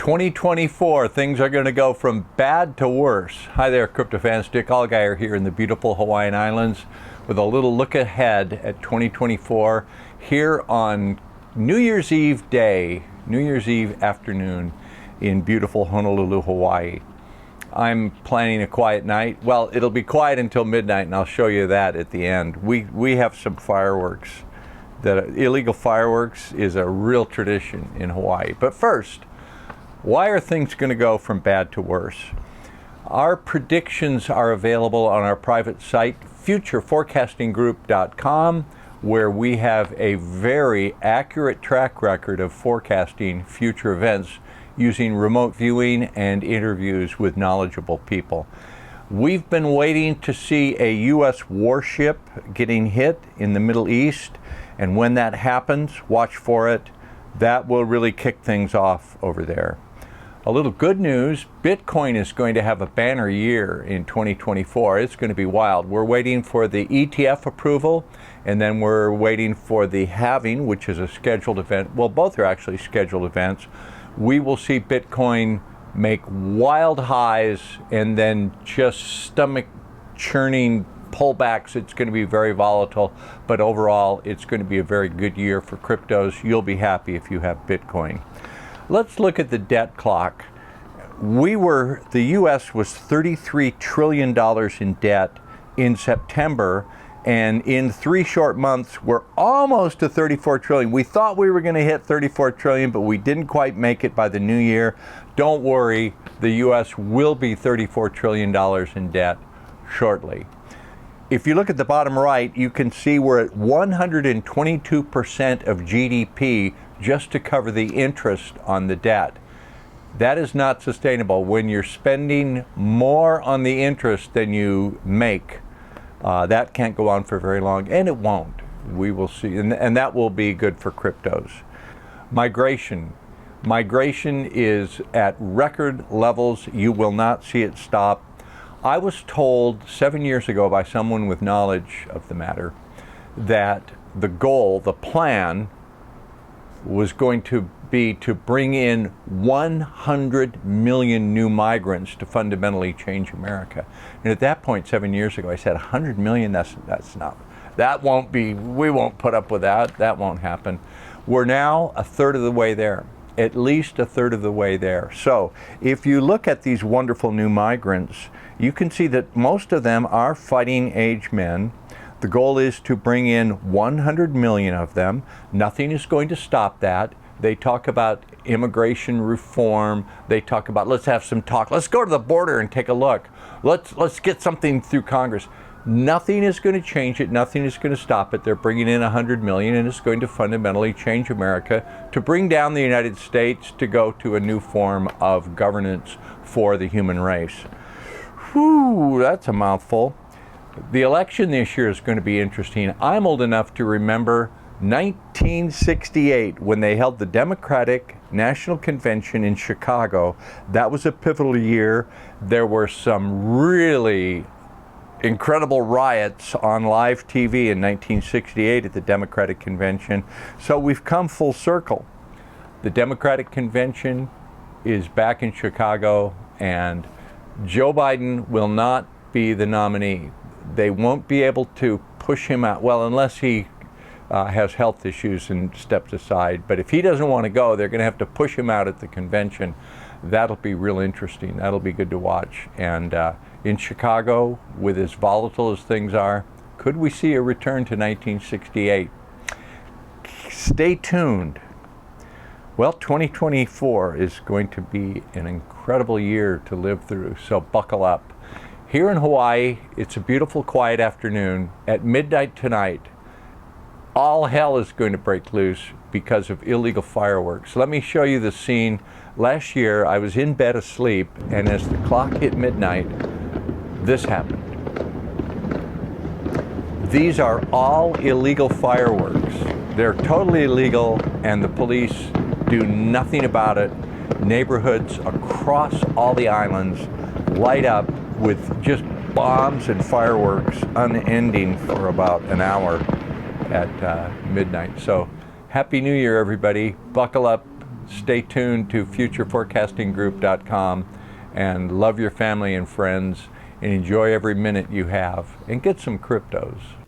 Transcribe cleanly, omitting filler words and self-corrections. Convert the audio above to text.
2024, things are going to go from bad to worse. Hi there, crypto fans. Dick Allgire here in the beautiful Hawaiian Islands with a little look ahead at 2024 here on New Year's Eve day, New Year's Eve afternoon in beautiful Honolulu, Hawaii. I'm planning a quiet night. Well, it'll be quiet until midnight, and I'll show you that at the end. We have some fireworks. Illegal fireworks is a real tradition in Hawaii. But first, why are things going to go from bad to worse? Our predictions are available on our private site, futureforecastinggroup.com, where we have a very accurate track record of forecasting future events using remote viewing and interviews with knowledgeable people. We've been waiting to see a U.S. warship getting hit in the Middle East, and when that happens, watch for it. That will really kick things off over there. A little good news, Bitcoin is going to have a banner year in 2024. It's going to be wild. We're waiting for the ETF approval, and then we're waiting for the halving, which is a scheduled event. Well, both are actually scheduled events. We will see Bitcoin make wild highs and then just stomach churning pullbacks. It's going to be very volatile, but overall, it's going to be a very good year for cryptos. You'll be happy if you have Bitcoin. Let's look at the debt clock. The U.S. was $33 trillion in debt in September, and in 3 short months, we're almost to $34 trillion. We thought we were going to hit $34 trillion, but we didn't quite make it by the new year. Don't worry, the U.S. will be $34 trillion in debt shortly. If you look at the bottom right, you can see we're at 122% of GDP just to cover the interest on the debt. That is not sustainable. When you're spending more on the interest than you make, that can't go on for very long, and it won't. We will see, and that will be good for cryptos. Migration is at record levels. You will not see it stop. I was told 7 years ago by someone with knowledge of the matter that the goal, the plan, was going to be to bring in 100 million new migrants to fundamentally change America. And at that point, 7 years ago, I said, 100 million, that's not, we won't put up with that. That won't happen. We're now a third of the way there, at least a third of the way there. So if you look at these wonderful new migrants, you can see that most of them are fighting age men. The goal is to bring in 100 million of them. Nothing is going to stop that. They talk about immigration reform. They talk about, let's have some talk. Let's go to the border and take a look. Let's get something through Congress. Nothing is going to change it. Nothing is going to stop it. They're bringing in 100 million, and it's going to fundamentally change America to bring down the United States to go to a new form of governance for the human race. Whew, that's a mouthful. The election this year is going to be interesting. I'm old enough to remember 1968 when they held the Democratic National Convention in Chicago. That was a pivotal year. There were some really incredible riots on live TV in 1968 at the Democratic Convention. So we've come full circle. The Democratic Convention is back in Chicago, and Joe Biden will not be the nominee. They won't be able to push him out, well, unless he has health issues and steps aside. But if he doesn't want to go, they're going to have to push him out at the convention. That'll be real interesting. That'll be good to watch. And in Chicago, with as volatile as things are, could we see a return to 1968? Stay tuned. Well, 2024 is going to be an incredible year to live through, so buckle up. Here in Hawaii, it's a beautiful, quiet afternoon. At midnight tonight, all hell is going to break loose because of illegal fireworks. Let me show you the scene. Last year, I was in bed asleep, and as the clock hit midnight, this happened. These are all illegal fireworks. They're totally illegal, and the police do nothing about it. Neighborhoods across all the islands light up with just bombs and fireworks unending for about an hour at midnight. So Happy New Year, everybody. Buckle up, stay tuned to futureforecastinggroup.com and love your family and friends and enjoy every minute you have and get some cryptos.